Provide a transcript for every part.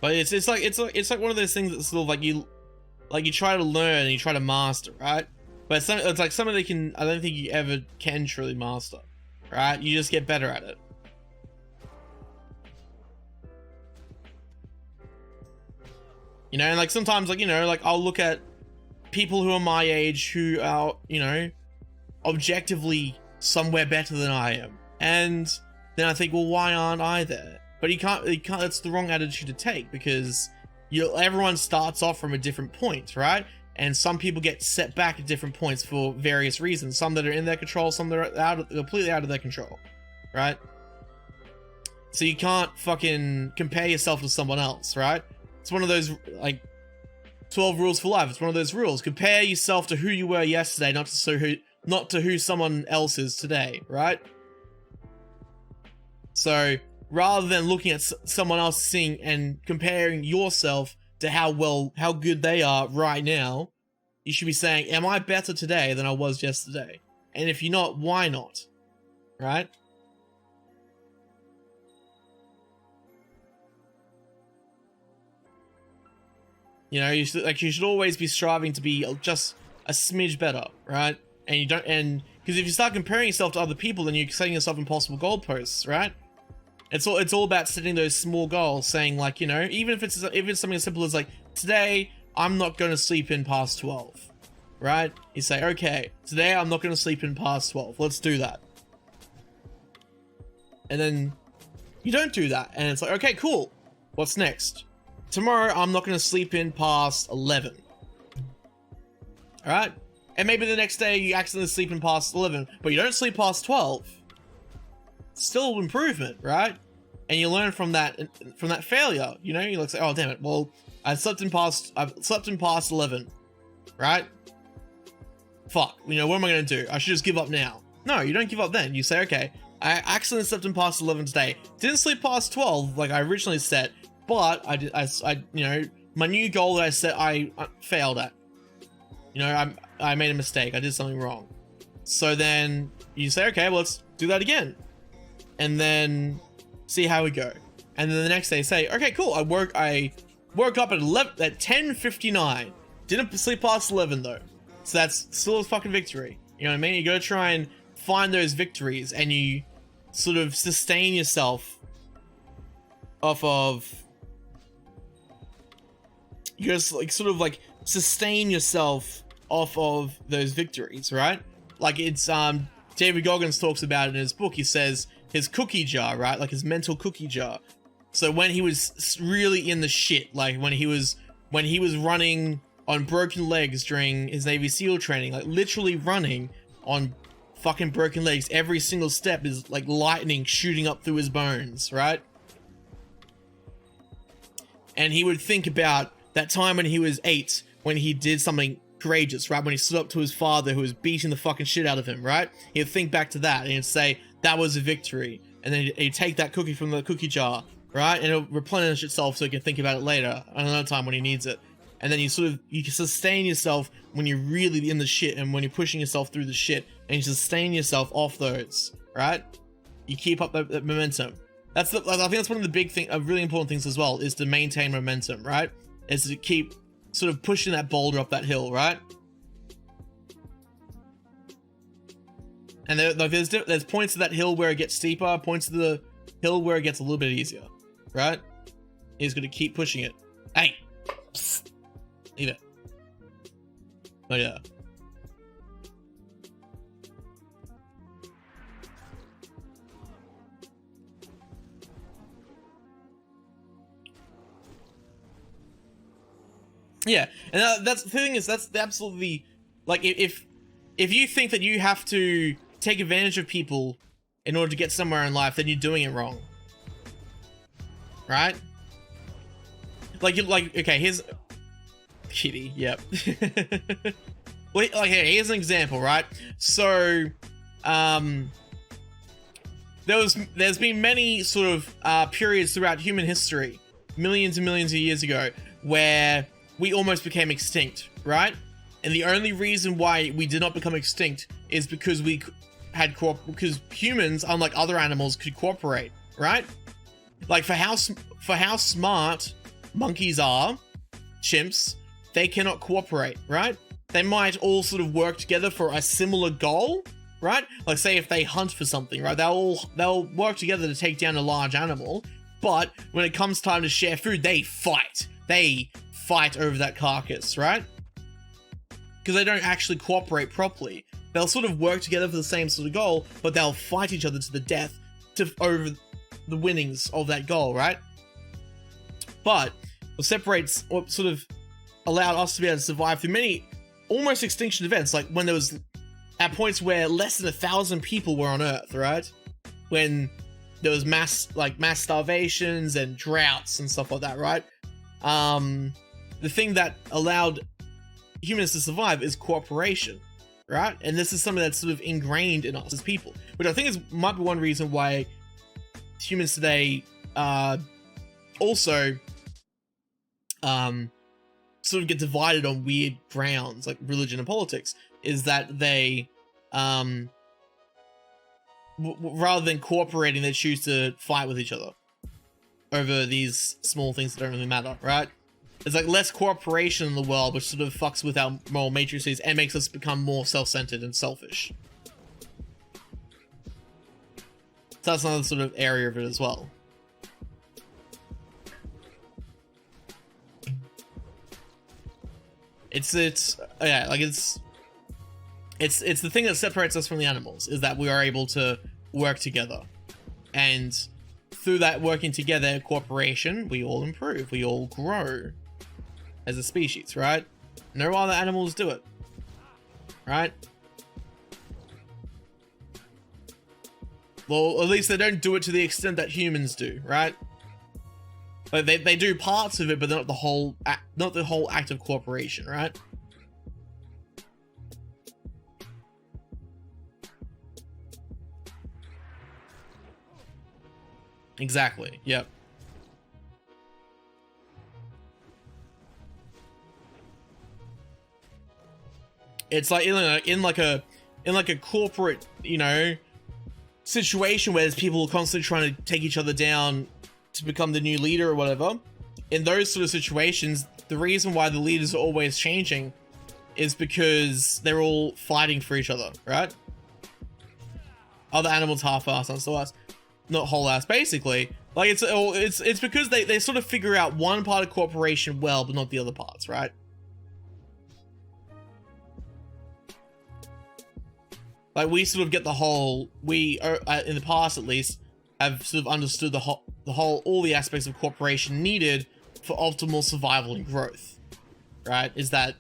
But it's like one of those things that's sort of like you try to learn and you try to master, right? But it's like something that I don't think you ever can truly master, right? You just get better at it. You know, and like sometimes, like, you know, like I'll look at people who are my age who are, you know, objectively somewhere better than I am. And then I think, well, why aren't I there? But you can't, that's the wrong attitude to take, because everyone starts off from a different point, right? And some people get set back at different points for various reasons. Some that are in their control, some that are completely out of their control, right? So you can't fucking compare yourself to someone else, right? It's one of those, like, 12 rules for life. It's one of those rules. Compare yourself to who you were yesterday, not to who someone else is today, right? So rather than looking at someone else seeing and comparing yourself to how good they are right now, you should be saying, am I better today than I was yesterday? And if you're not, why not? Right? You know, you should always be striving to be just a smidge better, right? And because if you start comparing yourself to other people, then you're setting yourself impossible goalposts, right? It's all about setting those small goals, saying, like, you know, even if it's something as simple as, like, today I'm not going to sleep in past 12, right? You say, okay, today I'm not going to sleep in past 12. Let's do that. And then you don't do that, and it's like, okay, cool. What's next? Tomorrow I'm not going to sleep in past 11. All right? And maybe the next day you accidentally sleep in past 11, but you don't sleep past 12. Still improvement, right? And you learn from that failure. You know, you like say, oh damn it, well, I've slept in past 11, right? Fuck, you know, what am I gonna do? I should just give up now. No, you don't give up then. You say, okay, I accidentally slept in past 11 today. Didn't sleep past 12 like I originally set, but I you know, my new goal that I set, I failed at. You know, I made a mistake. I did something wrong. So then you say, okay, well, let's do that again. And then see how we go. And then the next day say, okay, cool. I woke up at 10:59. Didn't sleep past 11 though. So that's still a fucking victory. You know what I mean? You gotta try and find those victories, and you sort of sustain yourself off of, you just like sort of like sustain yourself off of those victories, right? Like it's David Goggins talks about it in his book. He says his cookie jar, right? Like his mental cookie jar. So when he was really in the shit, like when he was running on broken legs during his Navy SEAL training, like literally running on fucking broken legs, every single step is like lightning shooting up through his bones, right? And he would think about that time when he was 8, when he did something courageous, right? When he stood up to his father who was beating the fucking shit out of him, right? He'd think back to that and he'd say, that was a victory. And then he'd take that cookie from the cookie jar, right? And it'll replenish itself so he can think about it later, another time when he needs it. And then you can sustain yourself when you're really in the shit and when you're pushing yourself through the shit, and you sustain yourself off those, right? You keep up that momentum. I think that's one of the really important things as well, is to maintain momentum, right? Is to keep sort of pushing that boulder up that hill, right? And there's points of that hill where it gets steeper, points of the hill where it gets a little bit easier, right? He's going to keep pushing it. Hey! Psst. Leave it. Oh yeah. Yeah, and that's the thing, is that's absolutely, like, if you think that you have to take advantage of people in order to get somewhere in life, then you're doing it wrong, right? Like okay, here's kitty. Yep. Well, like, here's an example, right? So, there's been many sort of periods throughout human history, millions and millions of years ago, where we almost became extinct, right? And the only reason why we did not become extinct is because because humans, unlike other animals, could cooperate, right? Like for how smart monkeys are, chimps, they cannot cooperate, right? They might all sort of work together for a similar goal, right? Like say if they hunt for something, right? They'll work together to take down a large animal, but when it comes time to share food, they fight. They fight over that carcass, right? Because they don't actually cooperate properly. They'll sort of work together for the same sort of goal, but they'll fight each other to the death over the winnings of that goal, right? But what separates, what sort of allowed us to be able to survive through many almost extinction events, like when there was at points where less than 1,000 people were on Earth, right? When there was mass starvations and droughts and stuff like that, right? The thing that allowed humans to survive is cooperation, right? And this is something that's sort of ingrained in us as people, which I think might be one reason why humans today also sort of get divided on weird grounds like religion and politics, is that they rather than cooperating, they choose to fight with each other over these small things that don't really matter, right? There's like less cooperation in the world, which sort of fucks with our moral matrices and makes us become more self-centered and selfish. So that's another sort of area of it as well. It's yeah, like it's the thing that separates us from the animals, is that we are able to work together, and through that working together, cooperation, we all improve, we all grow as a species, right? No other animals do it, right? Well, at least they don't do it to the extent that humans do, right? Like they do parts of it, but not the whole act of cooperation, right? Exactly. Yep. It's like in like a corporate, you know, situation where there's people constantly trying to take each other down to become the new leader or whatever. In those sort of situations, the reason why the leaders are always changing is because they're all fighting for each other, right? Other animals half-ass, and so us, not whole ass, basically. Like it's because they sort of figure out one part of cooperation well, but not the other parts, right? Like we sort of get the whole, we are, in the past at least, have sort of understood all the aspects of cooperation needed for optimal survival and growth, right? Is that,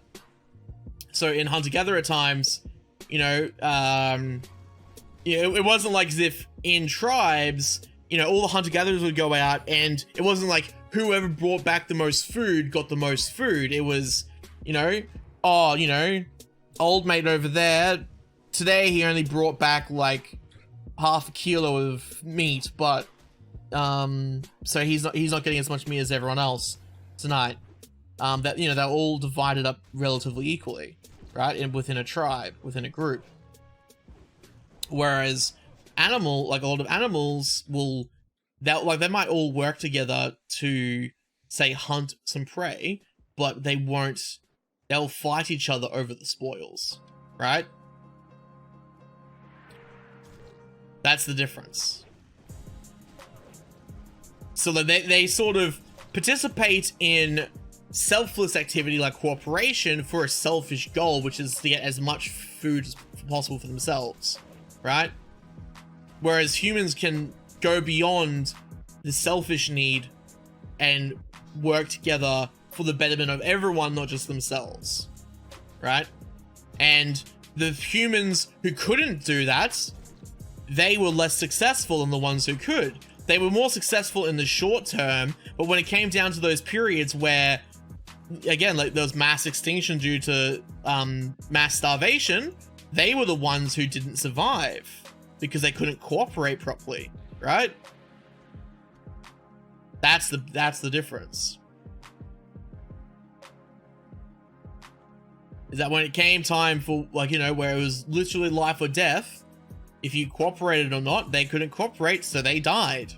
so in hunter-gatherer times, you know, it wasn't like as if in tribes, you know, all the hunter-gatherers would go out and it wasn't like whoever brought back the most food got the most food. It was, you know, oh, you know, old mate over there, today he only brought back like half a kilo of meat, but so he's not getting as much meat as everyone else tonight. That, you know, they're all divided up relatively equally, right? And within a tribe, within a group. Whereas like a lot of animals will, they might all work together to say hunt some prey, but they'll fight each other over the spoils, right? That's the difference. So that they sort of participate in selfless activity like cooperation for a selfish goal, which is to get as much food as possible for themselves, right? Whereas humans can go beyond the selfish need and work together for the betterment of everyone, not just themselves, right? And the humans who couldn't do that, they were less successful than the ones who could. They were more successful in the short term, but when it came down to those periods where, again, like there was mass extinction due to mass starvation, they were the ones who didn't survive because they couldn't cooperate properly, right? That's the difference. Is that when it came time for, like, you know, where it was literally life or death, if you cooperated or not, they couldn't cooperate, so they died.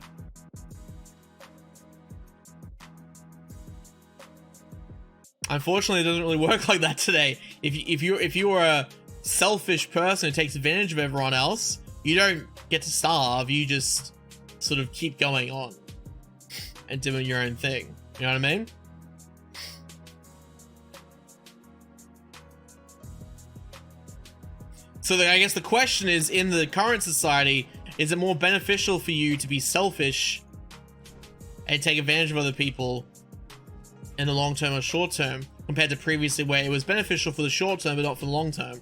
Unfortunately, it doesn't really work like that today. If you're a selfish person who takes advantage of everyone else, you don't get to starve. You just sort of keep going on and doing your own thing. You know what I mean? So I guess the question is, in the current society, is it more beneficial for you to be selfish and take advantage of other people in the long term or short term, compared to previously where it was beneficial for the short term but not for the long term?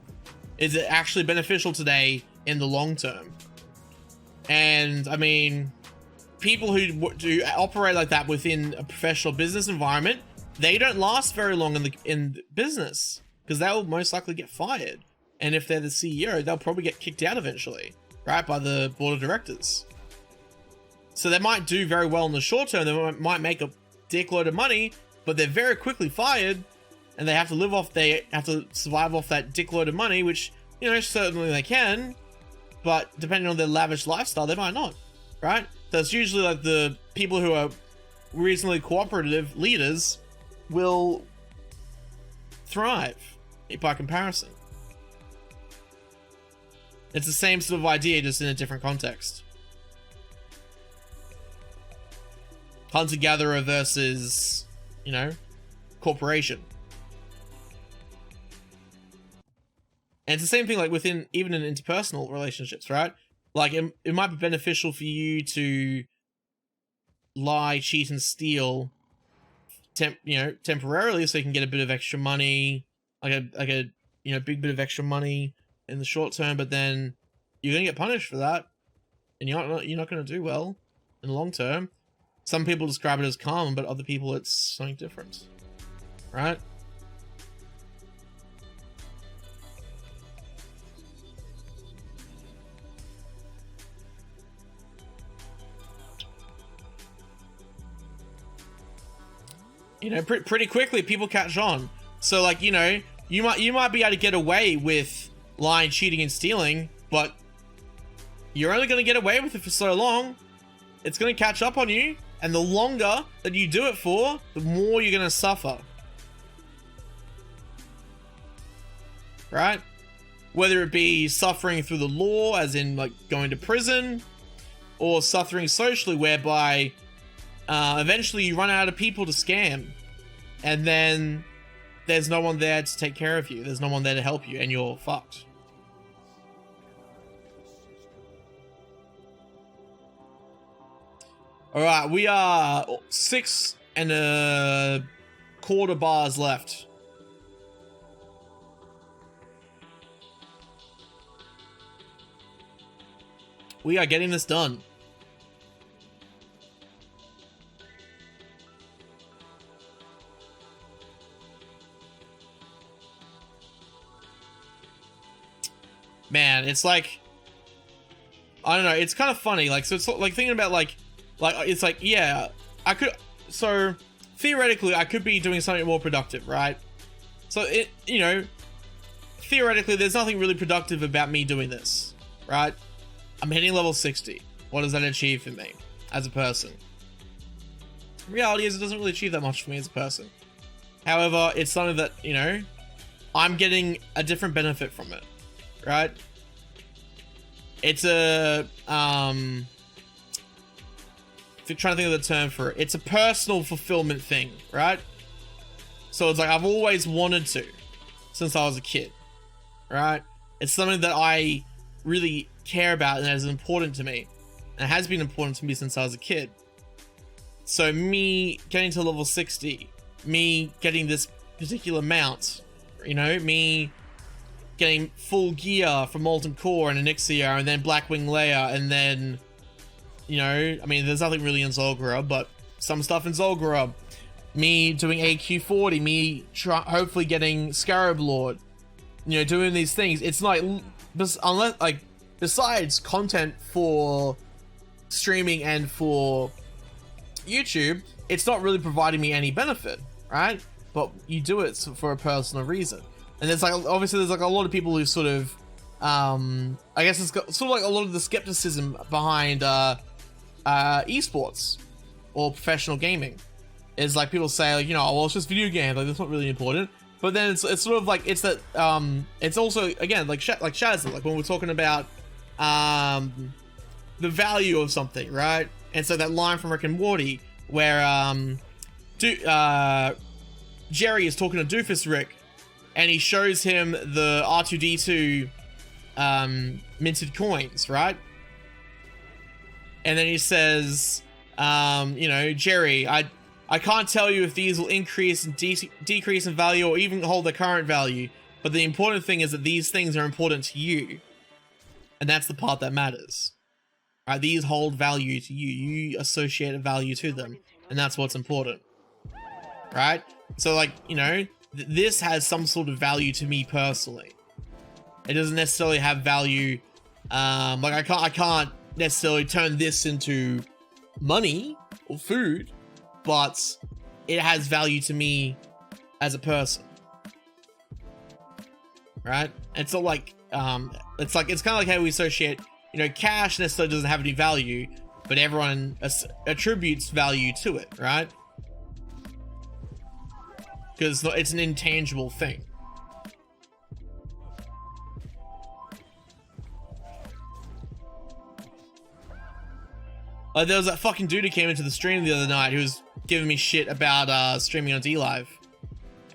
Is it actually beneficial today in the long term? And I mean, people who do operate like that within a professional business environment, they don't last very long in business, because they'll most likely get fired. And if they're the CEO, they'll probably get kicked out eventually, right, by the board of directors. So they might do very well in the short term. They might make a dickload of money, but they're very quickly fired, and they have to survive off that dickload of money, which, you know, certainly they can, but depending on their lavish lifestyle, they might not, right? So it's usually like the people who are reasonably cooperative leaders will thrive by comparison. It's the same sort of idea, just in a different context. Hunter-gatherer versus, you know, corporation. And it's the same thing like even in interpersonal relationships, right? Like it might be beneficial for you to lie, cheat, and steal temporarily, so you can get a bit of extra money, like a big bit of extra money in the short term, but then you're gonna get punished for that, and you're not gonna do well in the long term. Some people describe it as karma, but other people it's something different, right? You know, pretty quickly people catch on. So like, you know, you might be able to get away with lying, cheating, and stealing, but you're only going to get away with it for so long. It's going to catch up on you, and the longer that you do it for, the more you're going to suffer. Right? Whether it be suffering through the law, as in like going to prison, or suffering socially, whereby eventually you run out of people to scam, and then there's no one there to take care of you. There's no one there to help you, and you're fucked. All right, we are 6 1/4 bars left. We are getting this done. Man, it's like, I don't know, it's kind of funny. Like, so it's like thinking about like it's like, yeah, I could, so theoretically I could be doing something more productive, right? So it, you know, theoretically there's nothing really productive about me doing this, right? I'm hitting level 60. What does that achieve for me as a person? The reality is it doesn't really achieve that much for me as a person. However, it's something that, you know, I'm getting a different benefit from it, right? It's a, I'm trying to think of the term for it. It's a personal fulfillment thing, right? So it's like I've always wanted to since I was a kid, right? It's something that I really care about and that is important to me, and it has been important to me since I was a kid. So me getting to level 60, me getting this particular mount, you know, me getting full gear from Molten Core and Elixir, and then Blackwing Leia, and then, you know, I mean, there's nothing really in Zul'Gurub, but some stuff in Zul'Gurub. Me doing AQ40, me hopefully getting Scarab Lord, you know, doing these things. It's like, unless, like, besides content for streaming and for YouTube, it's not really providing me any benefit, right? But you do it for a personal reason. And there's like, obviously there's like a lot of people who sort of, I guess it's got sort of like a lot of the skepticism behind esports or professional gaming. is like people say like, you know, oh, well, it's just video games, like that's not really important. But then it's sort of like it's that it's also again like Shaz, like when we're talking about the value of something, right? And so that line from Rick and Morty where Jerry is talking to Doofus Rick, and he shows him the R2D2 minted coins, right? And then he says, you know, Jerry, I can't tell you if these will increase and decrease in value or even hold their current value, but the important thing is that these things are important to you. And that's the part that matters. Right? These hold value to you. You associate a value to them, and that's what's important. Right? So like, you know, this has some sort of value to me personally. It doesn't necessarily have value, like I can't necessarily turn this into money or food, but it has value to me as a person. Right? It's not like it's kind of like how we associate, you know, cash necessarily doesn't have any value, but everyone attributes value to it, right? Because it's an intangible thing. Like there was that fucking dude who came into the stream the other night who was giving me shit about streaming on DLive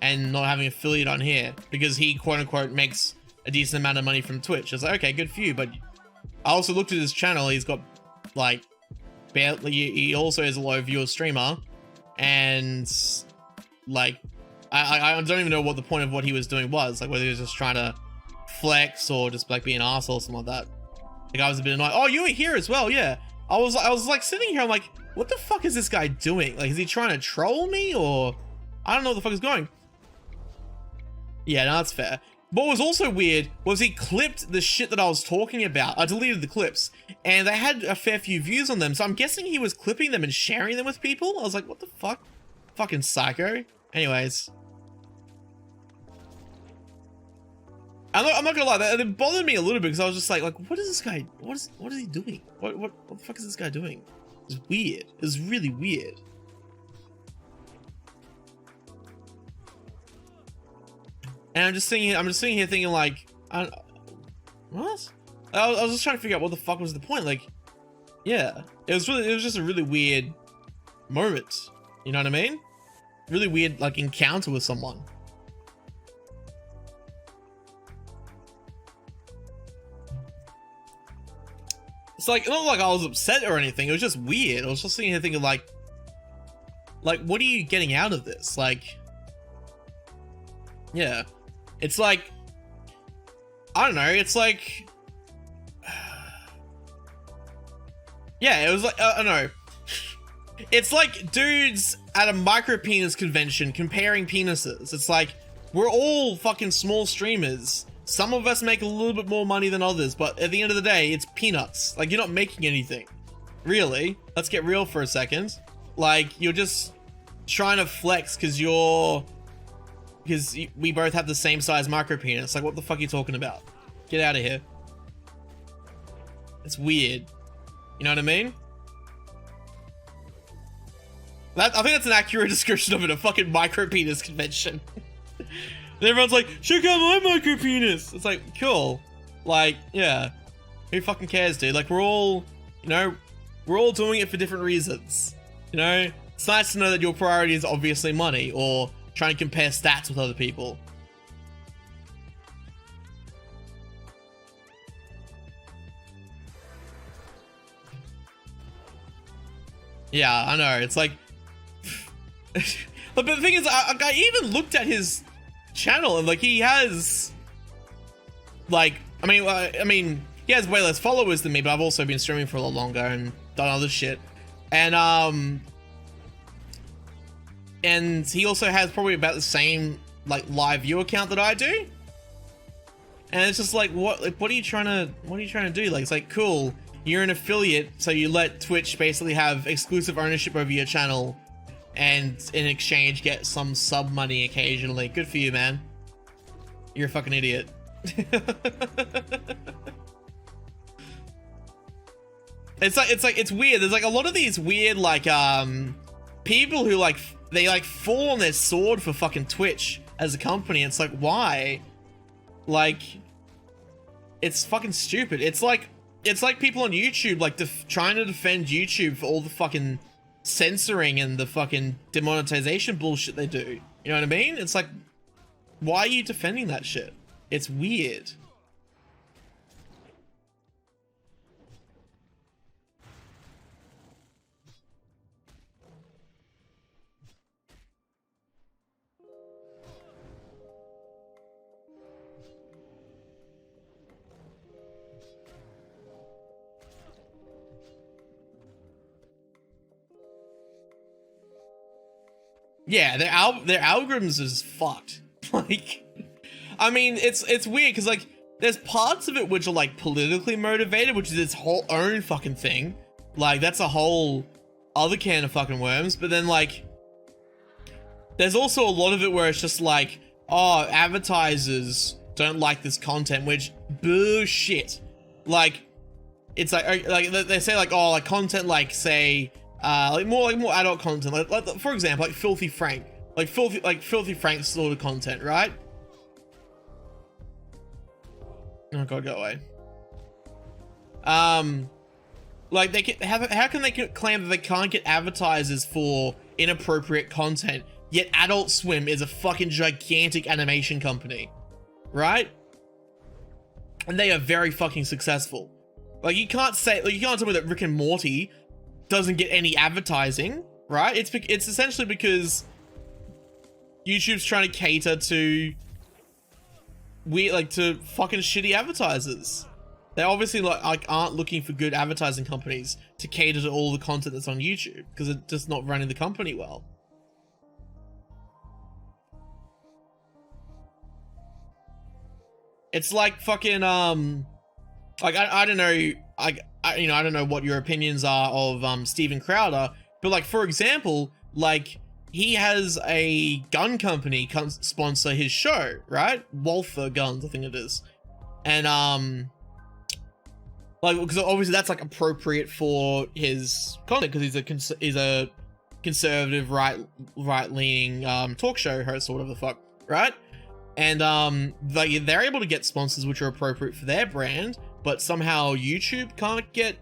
and not having affiliate on here because he quote unquote makes a decent amount of money from Twitch. I was like, okay, good for you. But I also looked at his channel. He's got like barely, he also is a low viewer streamer, and like I don't even know what the point of what he was doing was, like whether he was just trying to flex or just like be an asshole or something like that. Like I was a bit annoyed. Oh, you were here as well, yeah. I was like sitting here, I'm like, what the fuck is this guy doing? Like, is he trying to troll me, or I don't know what the fuck is going. Yeah, no, that's fair. What was also weird was he clipped the shit that I was talking about. I deleted the clips, and they had a fair few views on them, so I'm guessing he was clipping them and sharing them with people. I was like, what the fuck? Fucking psycho. Anyways. I'm not gonna lie, that it bothered me a little bit because I was just like, what is this guy? What is he doing? What the fuck is this guy doing? It's weird. It was really weird. And I'm just sitting here thinking like, what? I was just trying to figure out what the fuck was the point. Like, yeah, it was just a really weird moment. You know what I mean? Really weird like encounter with someone. It's like, not like I was upset or anything. It was just weird. I was just sitting here thinking like, what are you getting out of this? Like, yeah, it's like, I don't know. It's like, yeah, it was like, I don't know. It's like dudes at a micro penis convention comparing penises. It's like, we're all fucking small streamers. Some of us make a little bit more money than others, but at the end of the day, it's peanuts. Like, you're not making anything. Really? Let's get real for a second. Like, you're just trying to flex because we both have the same size micro penis. Like, what the fuck are you talking about? Get out of here. It's weird. You know what I mean? I think that's an accurate description of it, a fucking micro penis convention. And everyone's like, check out my micro penis. It's like, cool. Like, yeah. Who fucking cares, dude? Like, we're all, you know, we're all doing it for different reasons. You know? It's nice to know that your priority is obviously money or trying to compare stats with other people. Yeah, I know. It's like, but the thing is, I even looked at his channel and like he has, like, I mean, he has way less followers than me, but I've also been streaming for a lot longer and done other shit, and he also has probably about the same like live view account that I do, and it's just like, what are you trying to do? Like, it's like, cool, you're an affiliate, so you let Twitch basically have exclusive ownership over your channel, and in exchange get some sub money occasionally. Good for you, man. You're a fucking idiot. It's weird. There's like a lot of these weird like people who like they like fall on their sword for fucking Twitch as a company. It's like, why? Like, it's fucking stupid. It's like people on YouTube like trying to defend YouTube for all the fucking censoring and the fucking demonetization bullshit they do. You know what I mean? It's like, why are you defending that shit? It's weird. Yeah, their algorithms is fucked. Like, I mean, it's weird because like there's parts of it which are like politically motivated, which is its whole own fucking thing. Like that's a whole other can of fucking worms. But then like there's also a lot of it where it's just like, oh, advertisers don't like this content, which bullshit. Like it's like they say like, oh, like content like say like more adult content, like for example, like Filthy Frank, like Filthy Frank sort of content, right? Oh god, go away. Like they can how can they claim that they can't get advertisers for inappropriate content, yet Adult Swim is a fucking gigantic animation company, right? And they are very fucking successful. Like you can't tell me that Rick and Morty doesn't get any advertising, right? It's essentially because YouTube's trying to cater to to fucking shitty advertisers. They obviously like aren't looking for good advertising companies to cater to all the content that's on YouTube because it's just not running the company well. It's like fucking like I don't know, I don't know what your opinions are of Steven Crowder, but like for example, like he has a gun company sponsor his show, right? Walther Guns, I think it is, and like because obviously that's like appropriate for his content because he's a conservative right leaning talk show host or whatever the fuck, right? And like they're able to get sponsors which are appropriate for their brand, but somehow YouTube can't get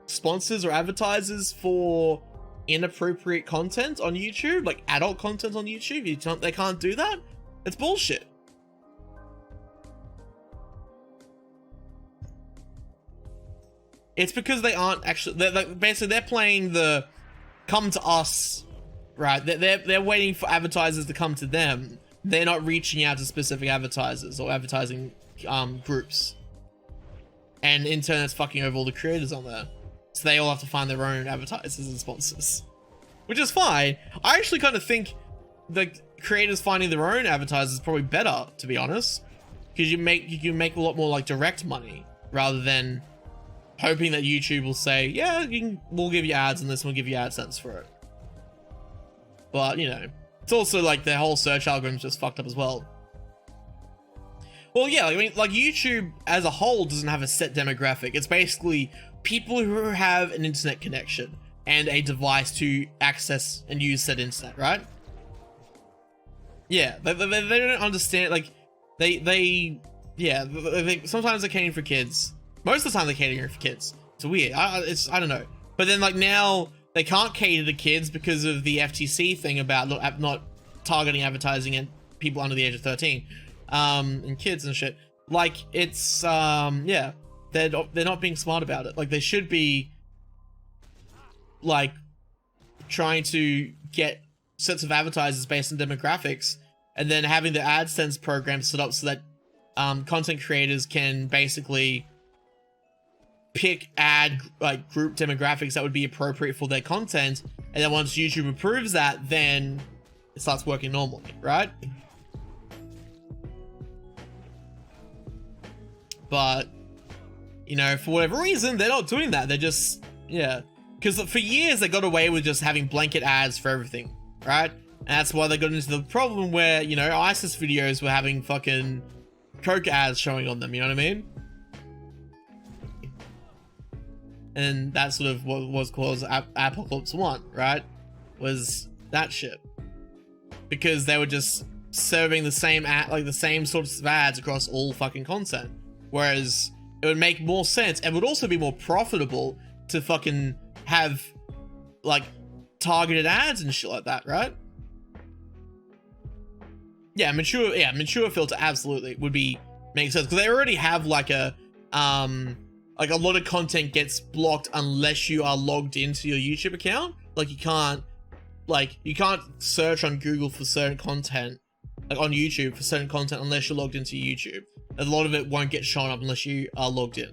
sponsors or advertisers for inappropriate content on YouTube, like adult content on YouTube. They can't do that. It's bullshit. It's because they aren't actually. They're playing the come to us, right? They're waiting for advertisers to come to them. They're not reaching out to specific advertisers or advertising groups. And in turn, it's fucking over all the creators on there. So they all have to find their own advertisers and sponsors. Which is fine. I actually kind of think the creators finding their own advertisers is probably better, to be honest. Because you can make a lot more like direct money rather than hoping that YouTube will say, yeah, we'll give you ads on this and we'll give you AdSense for it. But, you know, it's also like their whole search algorithm's just fucked up as well. Well, yeah, I mean, like YouTube as a whole doesn't have a set demographic. It's basically people who have an internet connection and a device to access and use said internet, right? Yeah, they don't understand, like, they sometimes they're catering for kids. Most of the time they're catering for kids. It's weird. I don't know. But then like now they can't cater to kids because of the FTC thing about not targeting advertising at people under the age of 13. And kids and shit. Like it's yeah, they're not being smart about it. Like they should be like trying to get sets of advertisers based on demographics and then having the AdSense program set up so that content creators can basically pick like group demographics that would be appropriate for their content, and then once YouTube approves that, then it starts working normally, right? But you know, for whatever reason, they're not doing that. They're just, yeah, because for years they got away with just having blanket ads for everything, right? And that's why they got into the problem where, you know, ISIS videos were having fucking Coke ads showing on them, you know what I mean? And that's sort of what was called Apocalypse 1, right? Was that shit. Because they were just serving the same ad, like the same sorts of ads across all fucking content. Whereas it would make more sense and would also be more profitable to fucking have like targeted ads and shit like that, right? Yeah, mature filter absolutely would be make sense because they already have like a lot of content gets blocked unless you are logged into your YouTube account. Like you can't search on Google for certain content, like on YouTube for certain content unless you're logged into YouTube. A lot of it won't get shown up unless you are logged in.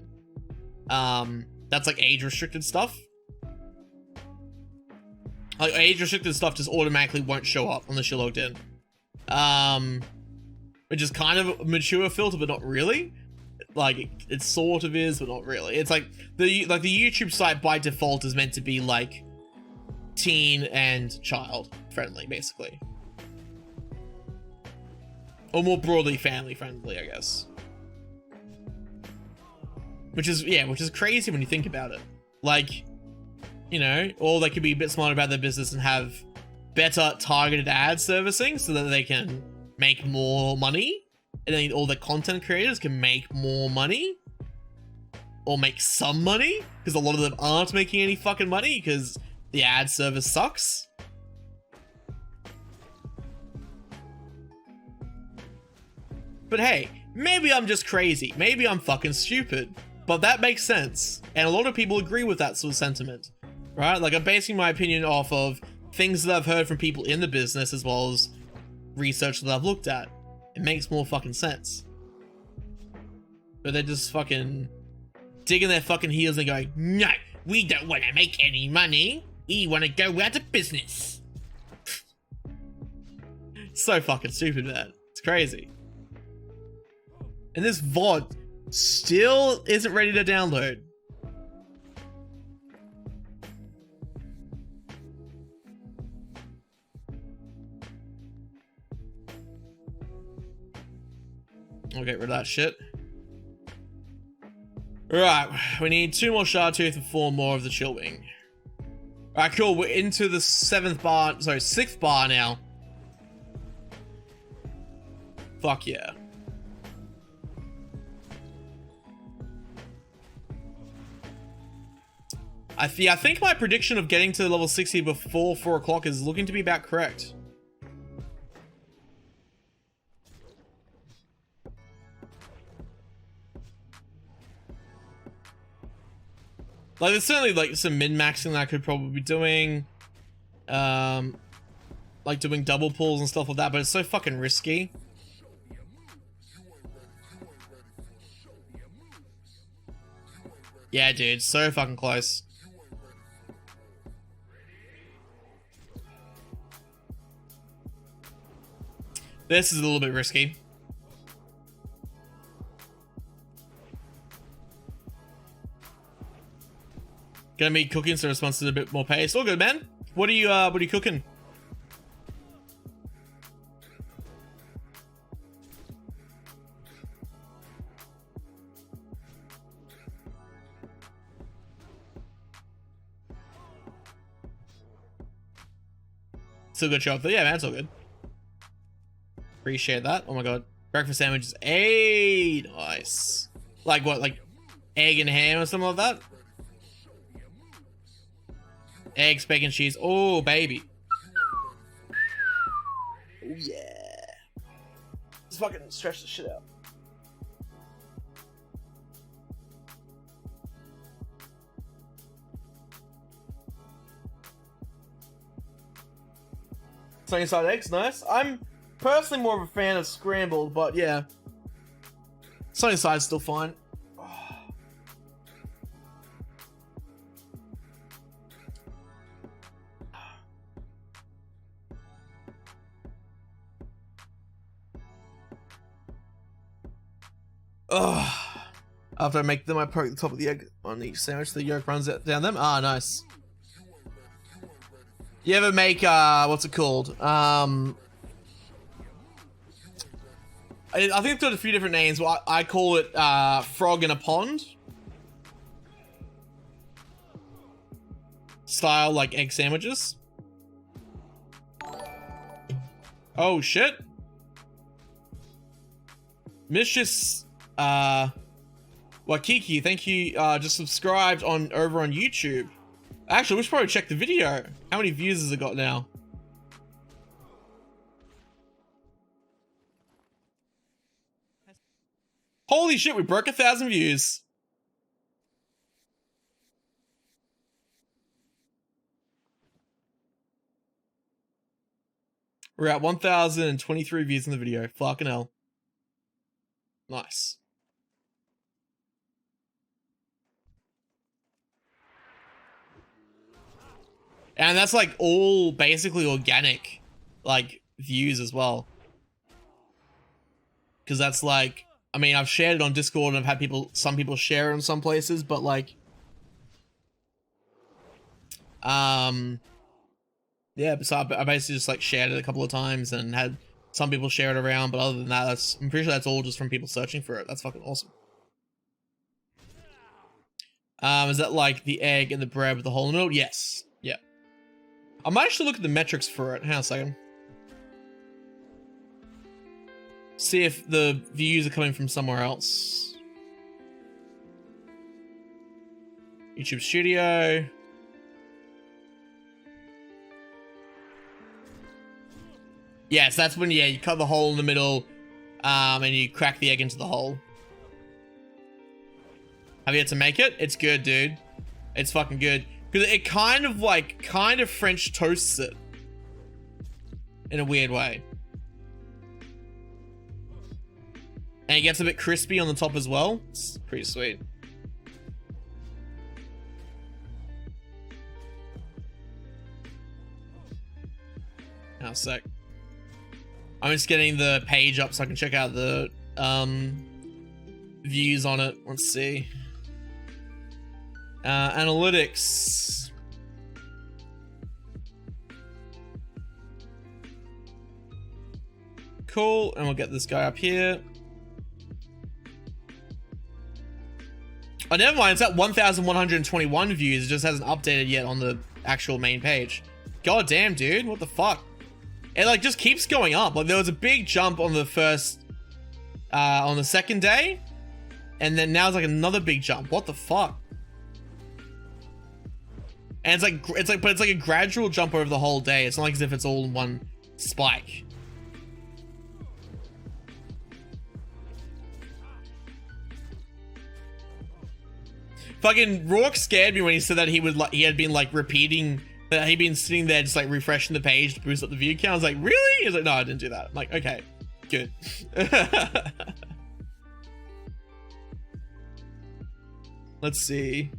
That's like age restricted stuff. Like age restricted stuff just automatically won't show up unless you're logged in. Which is kind of a mature filter, but not really. Like it sort of is, but not really. It's like the YouTube site by default is meant to be like teen and child friendly, basically, or more broadly family friendly, I guess. Which is crazy when you think about it. Like, you know, or they could be a bit smarter about their business and have better targeted ad servicing so that they can make more money, and then all the content creators can make more money or make some money, because a lot of them aren't making any fucking money because the ad service sucks. But hey, maybe I'm just crazy. Maybe I'm fucking stupid. But that makes sense. And a lot of people agree with that sort of sentiment. Right? Like, I'm basing my opinion off of things that I've heard from people in the business as well as research that I've looked at. It makes more fucking sense. But they're just fucking digging their fucking heels and going, no, we don't want to make any money. We want to go out of business. So fucking stupid, man. It's crazy. And this VOD still isn't ready to download. I'll get rid of that shit. Right, we need 2 more Shardtooth and 4 more of the Chillwing. Alright, cool. We're into the 6th bar now. Fuck yeah. I think my prediction of getting to level 60 before 4 o'clock is looking to be about correct. Like, there's certainly like some min-maxing that I could probably be doing. Like doing double pulls and stuff like that, but it's so fucking risky. Yeah, dude, so fucking close. This is a little bit risky. Gonna be cooking, so response is a bit more pace. All good, man. What are you cooking? Still good show up there. Yeah, man, it's all good. Appreciate that. Oh my god. Breakfast sandwiches. Hey, nice. Like what? Like egg and ham or something like that? Eggs, bacon, cheese. Oh, baby. Oh, yeah. Let's fucking stretch the shit out. Sunny side eggs, nice. I'm personally more of a fan of scrambled, but yeah. Sunny side's still fine. Ugh. After I make them, I poke the top of the egg on each sandwich. The yolk runs down them. Ah, nice. You ever make, what's it called? I think it's got a few different names. Well, I call it, frog in a pond. Style, like egg sandwiches. Oh shit. Mischief, Wakiki, thank you, just subscribed over on YouTube. Actually, we should probably check the video. How many views has it got now? Holy shit, we broke 1,000 views. We're at 1,023 views in the video. Fucking hell. Nice. And that's like all basically organic, like, views as well. Because that's like, I mean, I've shared it on Discord and I've had some people share it in some places, but like, yeah, so I basically just like shared it a couple of times and had some people share it around, but other than that, I'm pretty sure that's all just from people searching for it. That's fucking awesome. Is that like the egg and the bread with the hole in the middle? Yes. Yeah. I might actually look at the metrics for it. Hang on a second. See if the views are coming from somewhere else. YouTube Studio. Yes, that's when, yeah, you cut the hole in the middle, and you crack the egg into the hole. Have you yet to make it? It's good, dude. It's fucking good. Because it kind of French toasts it. In a weird way. And it gets a bit crispy on the top as well. It's pretty sweet. Now a sec. I'm just getting the page up so I can check out the views on it. Let's see. Analytics. Cool, and we'll get this guy up here. Oh, never mind, it's at 1,121 views. It just hasn't updated yet on the actual main page. God damn, dude, what the fuck? It like just keeps going up. Like there was a big jump on the on the second day, and then now it's like another big jump. What the fuck? And but it's like a gradual jump over the whole day. It's not like as if it's all in one spike. Fucking Rourke scared me when he said that he had been like repeating that he'd been sitting there just like refreshing the page to boost up the view count. I was like, really? He's like, no, I didn't do that. I'm like, okay, good. Let's see.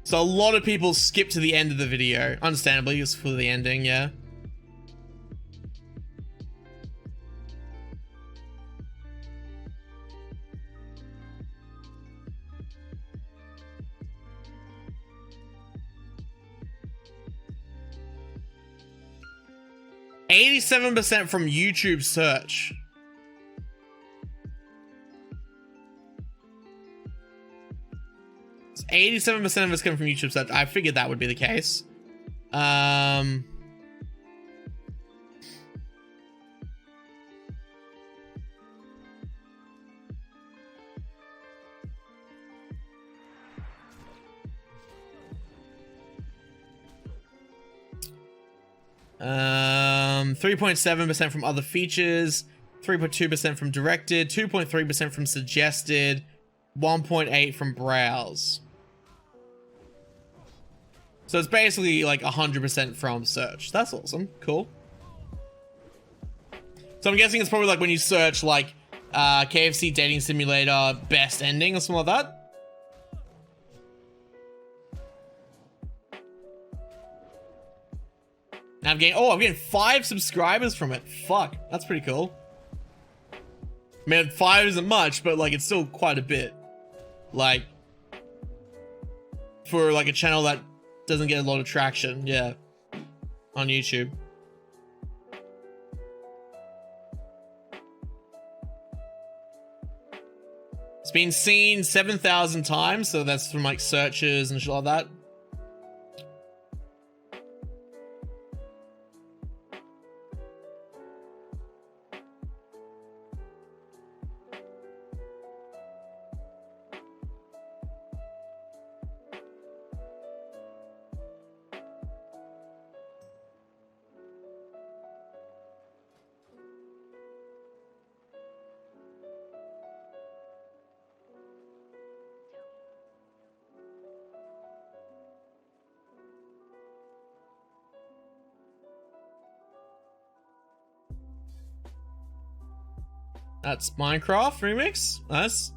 So a lot of people skip to the end of the video. Understandably, just for the ending, yeah. %87% from YouTube search. So 87% of it's coming from YouTube search. I figured that would be the case. 3.7% from other features, 3.2% from directed, 2.3% from suggested, 1.8% from browse. So it's basically like 100% from search. That's awesome. Cool. So I'm guessing it's probably like when you search like KFC dating simulator best ending or something like that. Now I'm getting 5 subscribers from it. Fuck, that's pretty cool. I mean, 5 isn't much, but like it's still quite a bit. Like for like a channel that doesn't get a lot of traction, yeah, on YouTube. It's been seen 7,000 times, so that's from like searches and shit like that. That's Minecraft remix. Nice.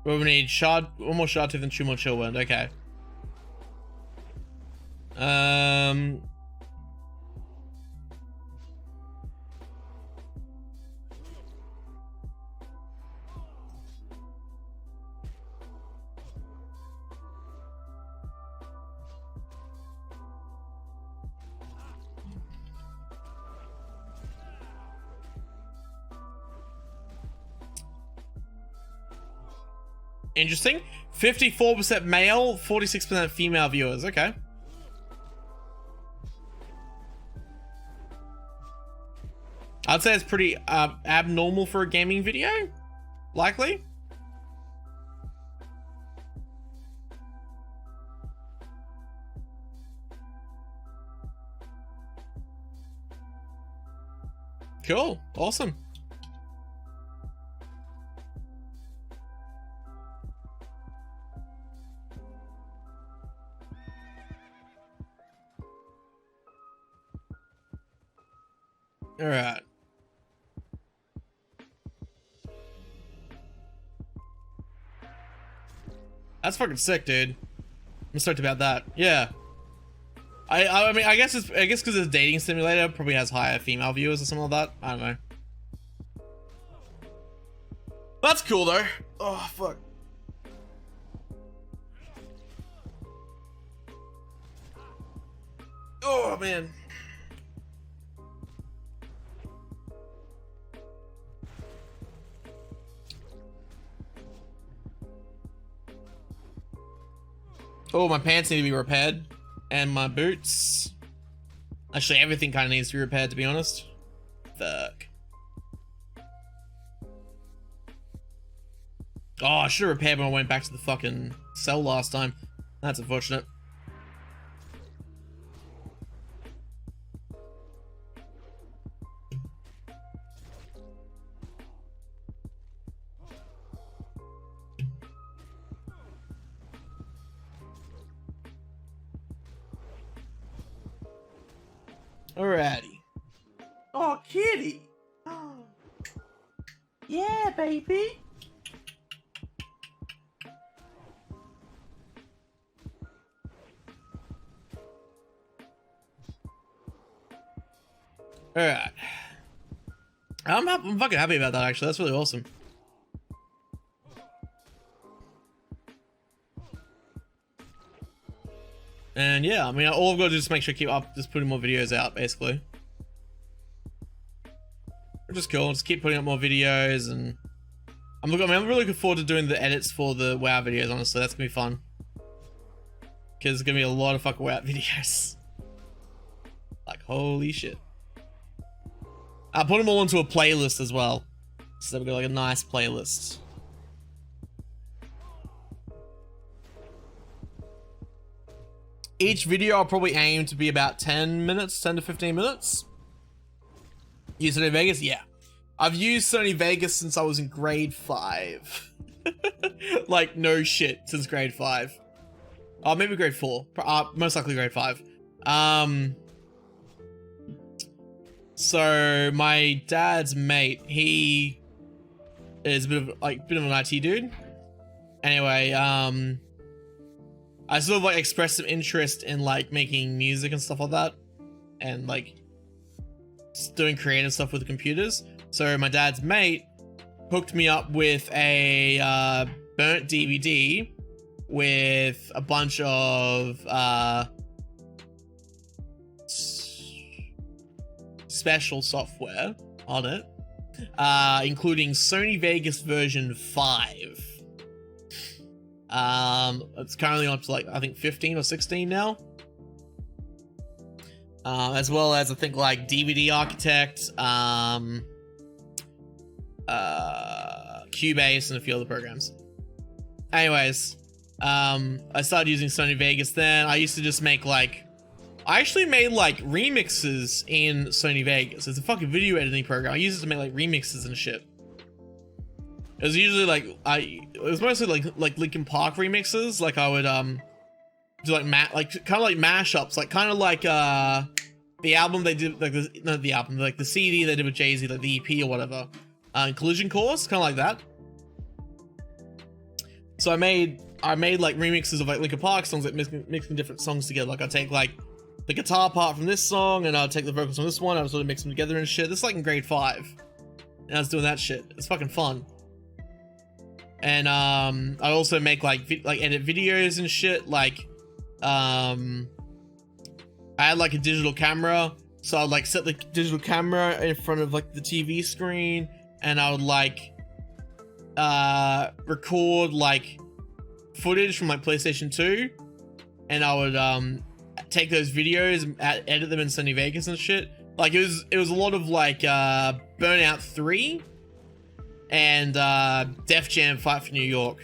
Well, we need one more shard tooth and 2 more chill wound. Okay. Interesting. 54% male, 46% female viewers. Okay. I'd say it's pretty abnormal for a gaming video. Likely. Cool. Awesome. All right. That's fucking sick, dude. I'm stoked about that. Yeah. I mean, I guess because it's a dating simulator, probably has higher female viewers or something like that. I don't know. That's cool though. Oh fuck. Oh man. Oh, my pants need to be repaired. And my boots. Actually, everything kind of needs to be repaired, to be honest. Fuck. Oh, I should have repaired when I went back to the fucking cell last time. That's unfortunate. Alrighty. Oh, kitty. Oh. Yeah, baby. Alright. I'm fucking happy about that, actually. That's really awesome. And yeah, I mean, all I've got to do is make sure I keep up, just putting more videos out, basically. Which is cool. Just keep putting up more videos, and I'm really looking forward to doing the edits for the WoW videos. Honestly, that's gonna be fun. Because there's gonna be a lot of fucking WoW videos. Like, holy shit. I'll put them all into a playlist as well, so we've got like a nice playlist. Each video I'll probably aim to be about 10 minutes, 10 to 15 minutes. Use Sony Vegas? Yeah. I've used Sony Vegas since I was in grade 5. Like, no shit, since grade 5. Oh, maybe grade 4. Most likely grade 5. So, my dad's mate, he is a bit of an IT dude. Anyway, I sort of like expressed some interest in like making music and stuff like that, and like just doing creative stuff with the computers. So my dad's mate hooked me up with a burnt DVD with a bunch of special software on it, including Sony Vegas version 5. It's currently up to like, I think 15 or 16 now. As well as I think like DVD Architect, Cubase, and a few other programs. Anyways, I started using Sony Vegas then. I used to just make like, I actually made like remixes in Sony Vegas. It's a fucking video editing program. I used it to make like remixes and shit. It was usually like, it was mostly like Linkin Park remixes. Like I would do like kind of like mashups, like kind of like the album they did, like not the album, like the CD they did with Jay-Z, like the EP or whatever, Collision Course, kind of like that. So I made like remixes of like Linkin Park songs, like mixing different songs together. Like I take like the guitar part from this song, and I'll take the vocals from this one. I was sort of mix them together and shit. This is like in grade 5, and I was doing that shit. It's fucking fun. And I also make like edit videos and shit. Like I had like a digital camera, so I'd like set the digital camera in front of like the TV screen, and I would like record like footage from like PlayStation 2, and I would take those videos and edit them in Sony Vegas and shit. Like it was a lot of like Burnout 3 and Def Jam Fight for New York.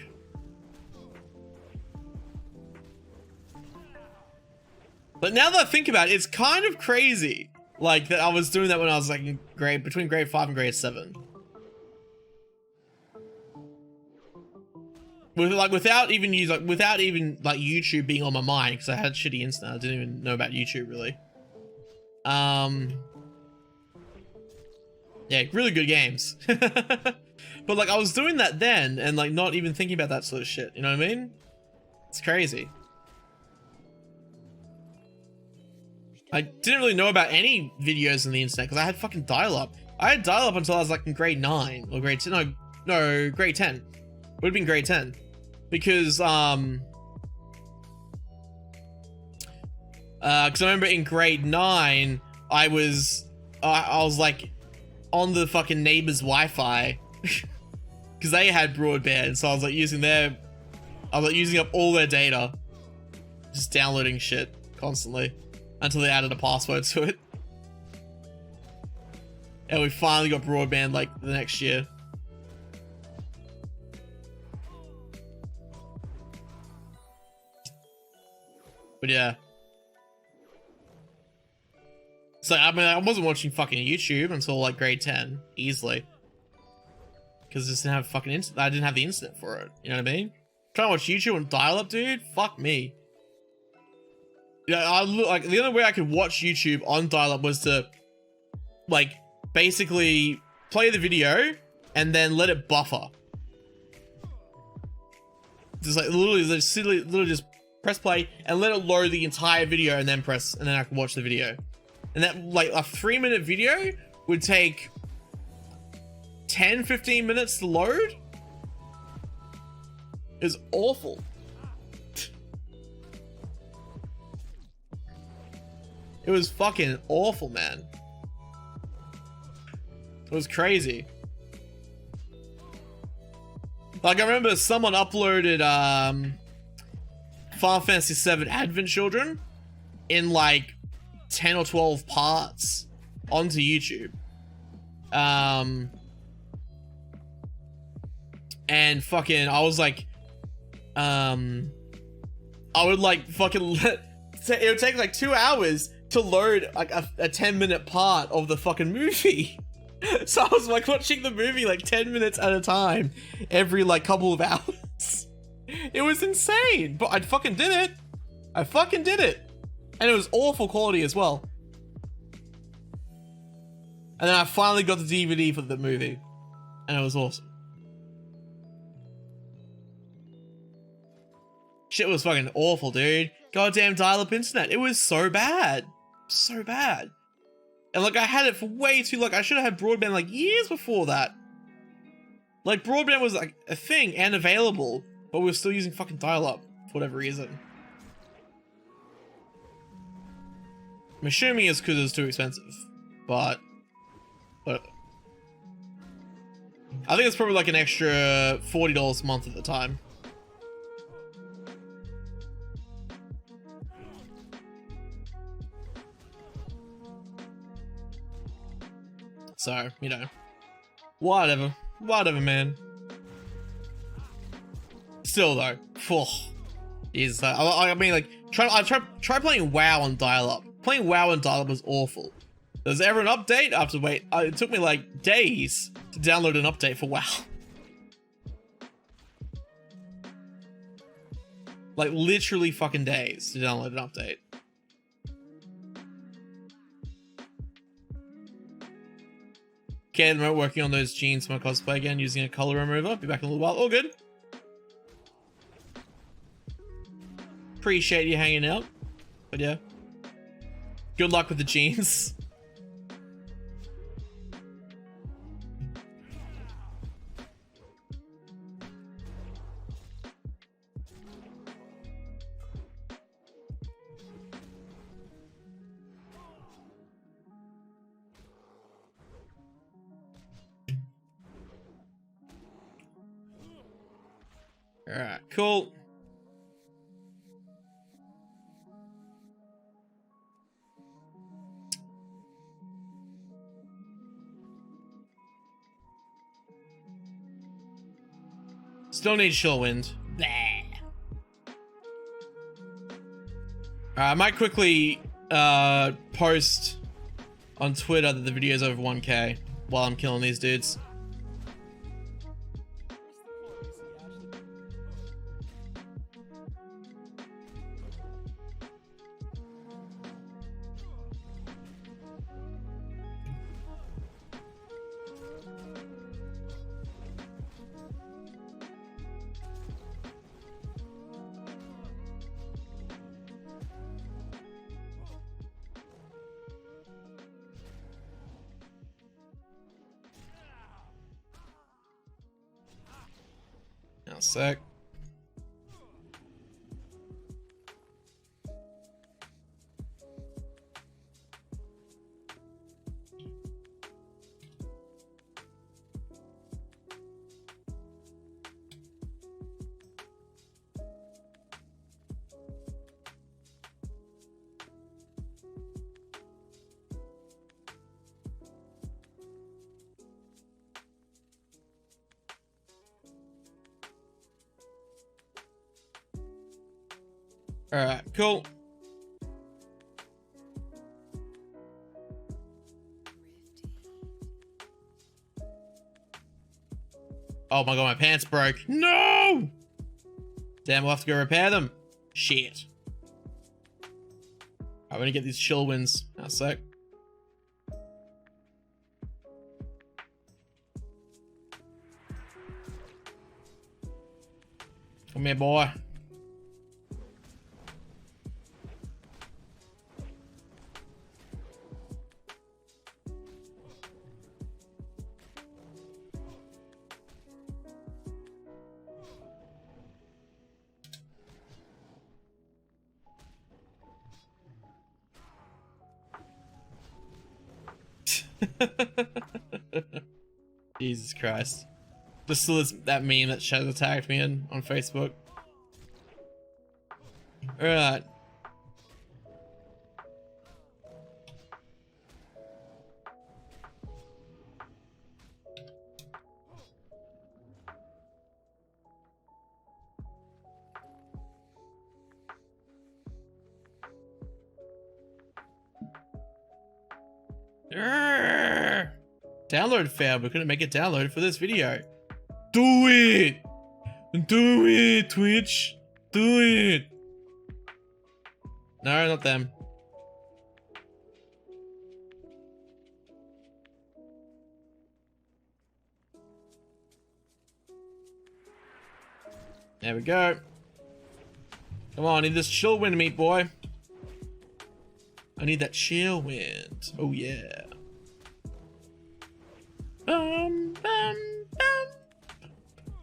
But now that I think about it, it's kind of crazy like that I was doing that when I was like in between grade 5 and grade 7. Without even YouTube being on my mind, because I had shitty internet. I didn't even know about YouTube really. Yeah, really good games. But like I was doing that then and like not even thinking about that sort of shit, you know what I mean? It's crazy. I didn't really know about any videos on the internet because I had fucking dial-up. I had dial-up until I was like in grade 9 or grade 10. No, grade 10. Would have been grade 10. Because I remember in grade 9 I was like on the fucking neighbor's Wi-Fi because they had broadband, so I was like using up all their data, just downloading shit constantly until they added a password to it. And we finally got broadband like the next year. But yeah. So I mean, I wasn't watching fucking YouTube until like grade 10, easily. Because I just didn't have fucking internet. I didn't have the internet for it. You know what I mean? Trying to watch YouTube on dial-up, dude? Fuck me. Yeah, like the only way I could watch YouTube on dial-up was to like basically play the video and then let it buffer. Just like literally just press play and let it load the entire video and then I can watch the video. And that like a 3-minute video would take 10-15 minutes to load. It's awful. It was fucking awful, man. It was crazy. Like I remember someone uploaded Final Fantasy VII Advent Children in like 10 or 12 parts onto YouTube. And fucking I was like I would like fucking it would take like 2 hours to load like a 10-minute part of the fucking movie. So I was like watching the movie like 10 minutes at a time every like couple of hours. It was insane, but I fucking did it. I fucking did it. And it was awful quality as well. And then I finally got the DVD for the movie. And it was awesome. Shit was fucking awful, dude. Goddamn dial-up internet. It was so bad. So bad. And like I had it for way too long. I should have had broadband like years before that. Like broadband was like a thing and available, but we were still using fucking dial-up for whatever reason. I'm assuming it's because it was too expensive, but I think it's probably like an extra $40 a month at the time. So, you know, whatever, man. Still though, Jesus, I mean, like, try playing WoW on dial-up. Playing WoW on dial-up was awful. There's ever an update? I have to wait. It took me like days to download an update for WoW. Like literally fucking days to download an update. Okay, at the moment working on those jeans for my cosplay again, using a color remover. Be back in a little while. All good. Appreciate you hanging out. But yeah. Good luck with the jeans. Alright, cool. Still need chill wind. I might quickly post on Twitter that the video's over 1K while I'm killing these dudes. Now, sec. Alright, cool. Oh my god, my pants broke. No! Damn, we'll have to go repair them. Shit. I'm gonna get these chill wins. Now, sec. Come here, boy. Jesus Christ. This still is that meme that Shadow tagged me in on Facebook. Alright. Download failed. We couldn't make it download for this video. Do it! Do it, Twitch! Do it! No, not them. There we go. Come on, I need this chill wind meat, boy. I need that chill wind. Oh yeah. Bum, bum, bum,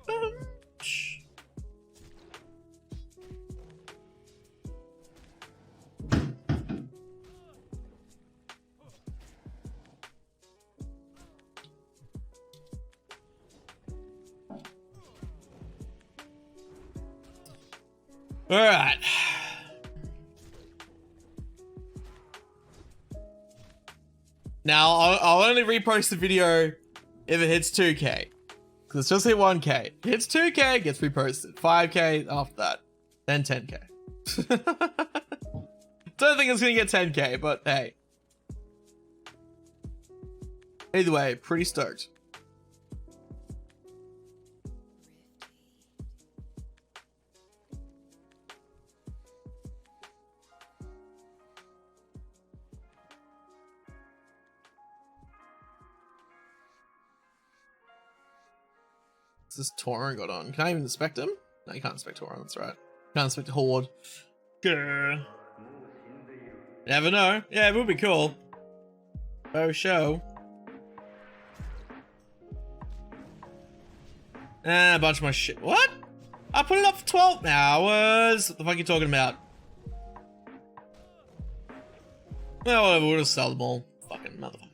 bum. Shh. All right. Now, I'll only repost the video if it hits 2K. Because it's just hit 1K. If it hits 2K, it gets reposted. 5K after that. Then 10K. Don't think it's going to get 10K, but hey. Either way, pretty stoked. this Tauren got on? Can I even inspect him? No, you can't inspect Tauren, that's right. Can't inspect a Horde. Grr. Never know. Yeah, it would be cool. Oh, show. Ah, a bunch of my shit. What? I put it up for 12 hours. What the fuck are you talking about? Well, whatever, we'll just sell them all. Fucking motherfucker.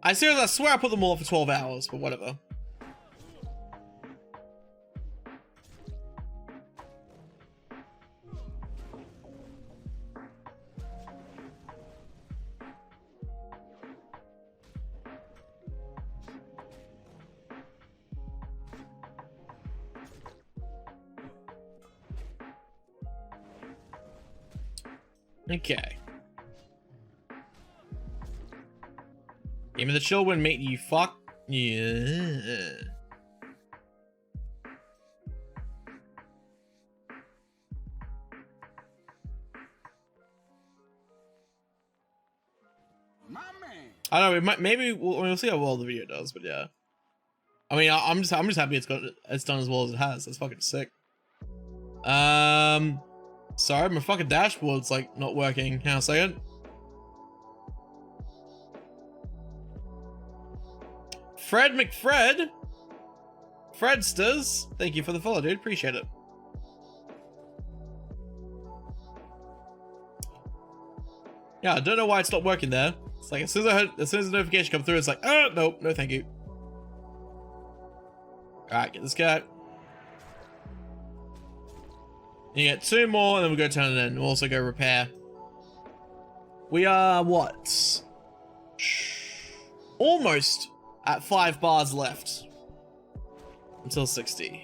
I swear I put them all up for 12 hours, but whatever. Okay. Give me the chill win, mate, you fuck. Yeah. I don't know, maybe we'll see how well the video does, but yeah. I mean, I'm just happy it's done as well as it has. That's fucking sick. Sorry, my fucking dashboard's like not working. Hang on a second. Fred McFred. Fredsters. Thank you for the follow, dude. Appreciate it. Yeah, I don't know why it's not working there. It's like as soon as the notification comes through, it's like, oh nope, no thank you. Alright, get this guy. You get 2 more, and then we'll go turn it in. We'll also go repair. We are, what? Almost at 5 bars left. Until 60.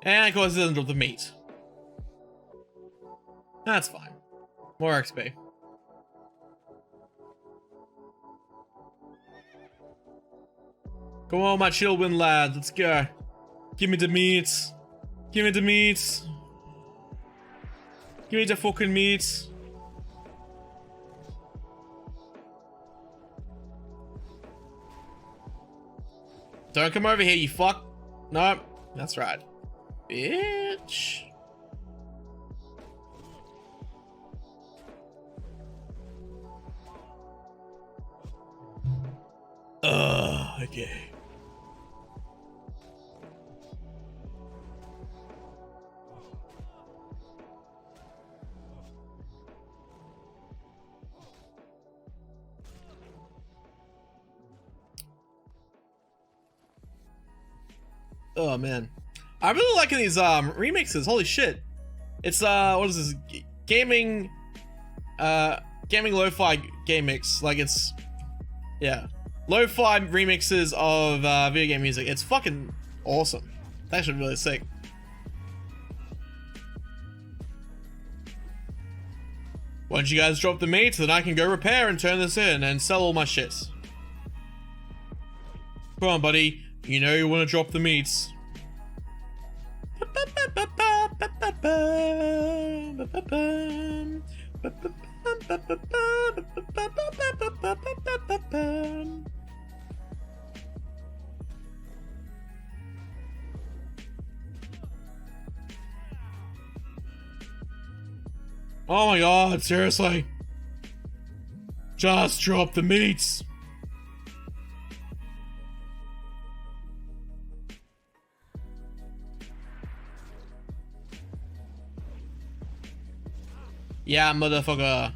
And of course it doesn't drop the meat. That's fine. More XP. Come on, my children, lad. Let's go. Give me the meat. Give me the meat. Give me the fucking meat. Don't come over here, you fuck. No, that's right. Bitch. Okay. Oh man. I'm really liking these remixes. Holy shit. It's what is this? Gaming lo-fi game mix. Like it's yeah. Lo-fi remixes of video game music. It's fucking awesome. It's actually really sick. Why don't you guys drop the meat so that I can go repair and turn this in and sell all my shit? Come on, buddy. You know you want to drop the meats. Oh my god, seriously. Just drop the meats. Yeah, motherfucker.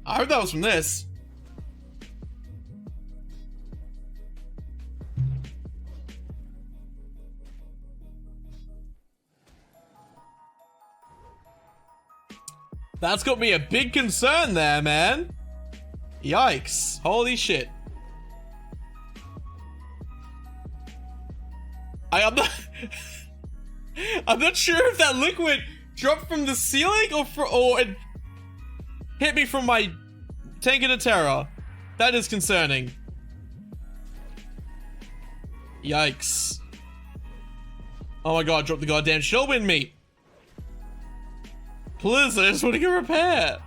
I heard that was from this. That's got me a big concern there, man. Yikes. Holy shit. I'm not... I'm not sure if that liquid dropped from the ceiling or it hit me from my Tank of Terror. That is concerning. Yikes. Oh my god, drop the goddamn shell in me. Please, I just want to get repair.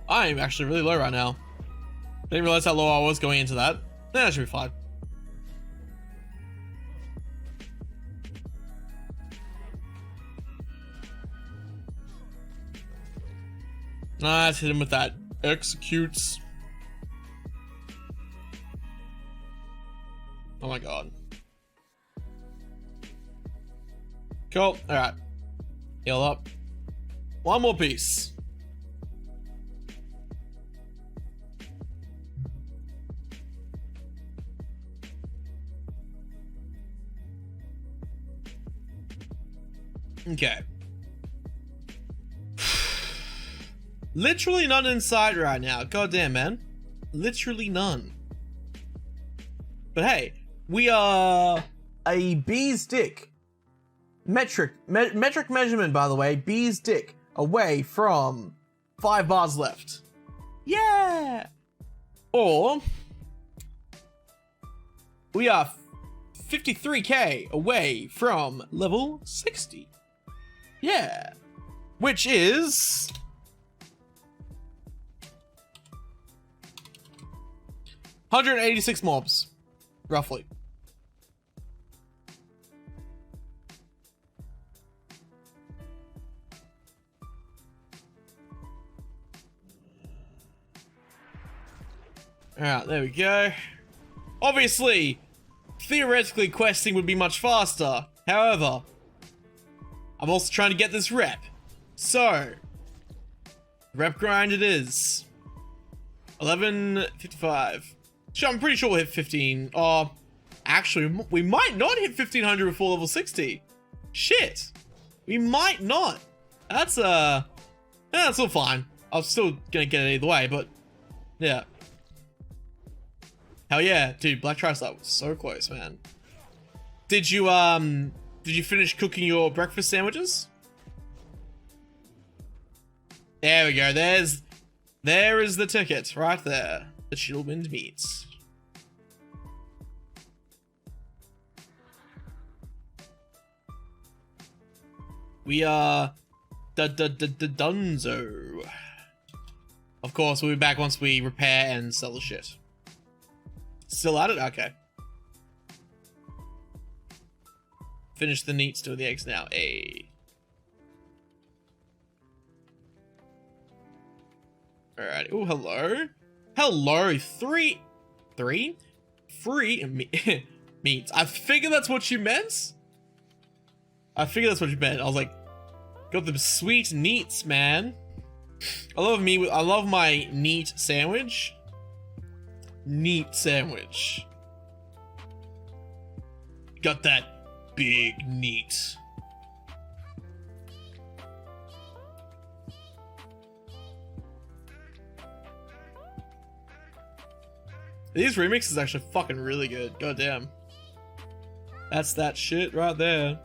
I am actually really low right now. Didn't realize how low I was going into that. Nah, that should be fine. Let's hit him with that. Executes. Oh my god. Cool. Alright. Heal up. One more piece. Okay. Literally none inside right now. Goddamn, man. Literally none. But hey, we are a bee's dick. Metric measurement, by the way. Bee's dick away from 5 bars left. Yeah. Or we are 53k away from level 60. Yeah. Which is 186 mobs, roughly. Alright, there we go. Obviously, theoretically, questing would be much faster. However, I'm also trying to get this rep. So, rep grind it is. 11:55. Sure, I'm pretty sure we'll hit 15. Actually, we might not hit 1500 before level 60. Shit. We might not. That's all fine. I'm still gonna get it either way, but yeah. Hell yeah, dude, Black Trice, that was so close, man. Did you finish cooking your breakfast sandwiches? There we go. There is the ticket right there. The Chillwind meats. We are Dunzo. Of course, we'll be back once we repair and sell the shit. Still at it? Okay. Finish the neats, do the eggs now. Hey. Alright. Oh, hello. Hello. Free meats. I figured that's what you meant. I was like, got them sweet neats, man. I love my neat sandwich. Neat sandwich. Got that big neat. These remixes are actually fucking really good. God damn. That's that shit right there.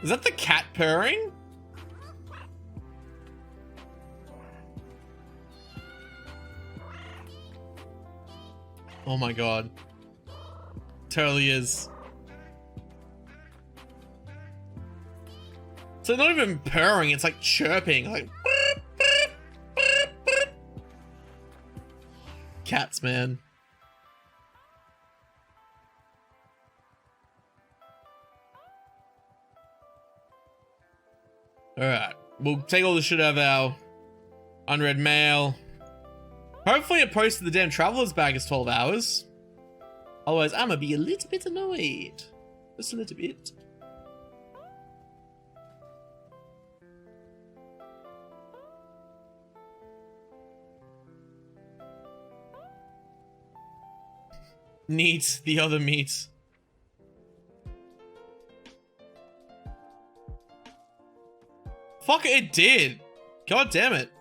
Is that the cat purring? Oh my god. Totally is. So not even purring, it's like chirping, like boop, boop, boop, boop. Cats, man. Alright, we'll take all the shit out of our unread mail. Hopefully it posted the damn traveler's bag as 12 hours. Otherwise, I'm gonna be a little bit annoyed. Just a little bit. Neat, the other meat. Fuck, it did. God damn it.